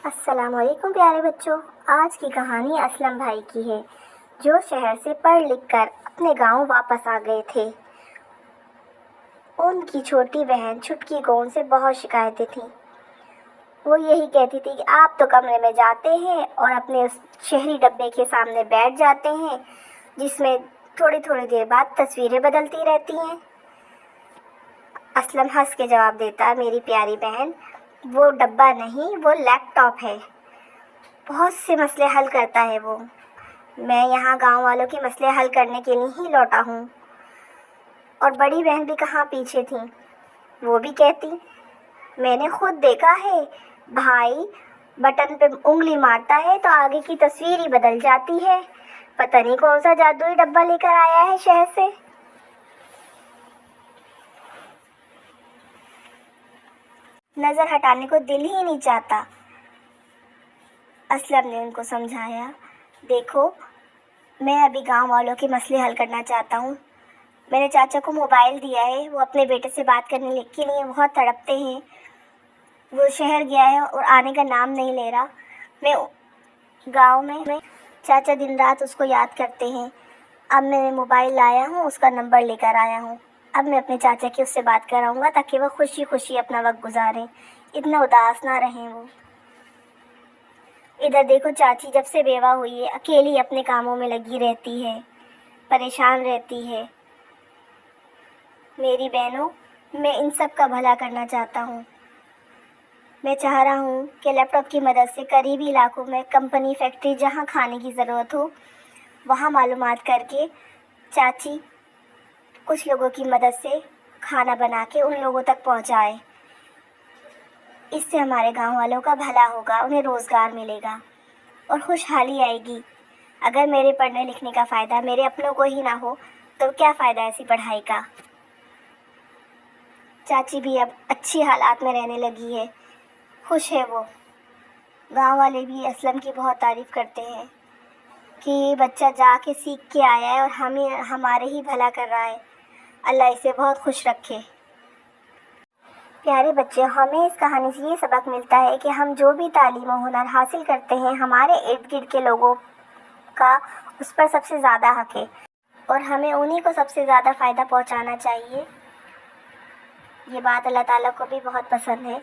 السلام علیکم پیارے بچوں، آج کی کہانی اسلم بھائی کی ہے جو شہر سے پڑھ لکھ کر اپنے گاؤں واپس آ گئے تھے۔ ان کی چھوٹی بہن چھٹکی کو ان سے بہت شکایتیں تھیں۔ وہ یہی کہتی تھی کہ آپ تو کمرے میں جاتے ہیں اور اپنے اس شہری ڈبے کے سامنے بیٹھ جاتے ہیں جس میں تھوڑی تھوڑی دیر بعد تصویریں بدلتی رہتی ہیں۔ اسلم ہنس کے جواب دیتا، میری پیاری بہن، وہ ڈبہ نہیں، وہ لیپ ٹاپ ہے، بہت سے مسئلے حل کرتا ہے وہ۔ میں یہاں گاؤں والوں کے مسئلے حل کرنے کے لیے ہی لوٹا ہوں۔ اور بڑی بہن بھی کہاں پیچھے تھی، وہ بھی کہتی، میں نے خود دیکھا ہے، بھائی بٹن پہ انگلی مارتا ہے تو آگے کی تصویر ہی بدل جاتی ہے، پتہ نہیں کون سا جادوئی ڈبہ لے کر آیا ہے شہر سے۔ نظر ہٹانے کو دل ہی نہیں چاہتا۔ اسلم نے ان کو سمجھایا، دیکھو میں ابھی گاؤں والوں کے مسئلے حل کرنا چاہتا ہوں۔ میں نے چاچا کو موبائل دیا ہے، وہ اپنے بیٹے سے بات کرنے کے لیے بہت تڑپتے ہیں۔ وہ شہر گیا ہے اور آنے کا نام نہیں لے رہا۔ میں گاؤں میں چاچا دن رات اس کو یاد کرتے ہیں۔ اب میں نے موبائل لایا ہوں، اس کا نمبر لے کر آیا ہوں۔ اب میں اپنے چاچا کی اس سے بات کراؤں گا تاکہ وہ خوشی خوشی اپنا وقت گزاریں، اتنا اداس نہ رہیں وہ۔ ادھر دیکھو چاچی جب سے بیوہ ہوئی ہے اکیلی اپنے کاموں میں لگی رہتی ہے، پریشان رہتی ہے۔ میری بہنوں، میں ان سب کا بھلا کرنا چاہتا ہوں۔ میں چاہ رہا ہوں کہ لیپ ٹاپ کی مدد سے قریبی علاقوں میں کمپنی، فیکٹری جہاں کھانے کی ضرورت ہو وہاں معلومات کر کے چاچی کچھ لوگوں کی مدد سے کھانا بنا کے ان لوگوں تک پہنچائے۔ اس سے ہمارے گاؤں والوں کا بھلا ہوگا، انہیں روزگار ملے گا اور خوشحالی آئے گی۔ اگر میرے پڑھنے لکھنے کا فائدہ میرے اپنوں کو ہی نہ ہو تو کیا فائدہ ایسی پڑھائی کا۔ چاچی بھی اب اچھی حالات میں رہنے لگی ہے، خوش ہے وہ۔ گاؤں والے بھی اسلم کی بہت تعریف کرتے ہیں کہ یہ بچہ جا کے سیکھ کے آیا ہے اور ہمارے ہی بھلا کر رہا ہے، اللہ اسے بہت خوش رکھے۔ پیارے بچے، ہمیں اس کہانی سے یہ سبق ملتا ہے کہ ہم جو بھی تعلیم و ہنر حاصل کرتے ہیں ہمارے ارد گرد کے لوگوں کا اس پر سب سے زیادہ حق ہے اور ہمیں انہی کو سب سے زیادہ فائدہ پہنچانا چاہیے۔ یہ بات اللہ تعالیٰ کو بھی بہت پسند ہے۔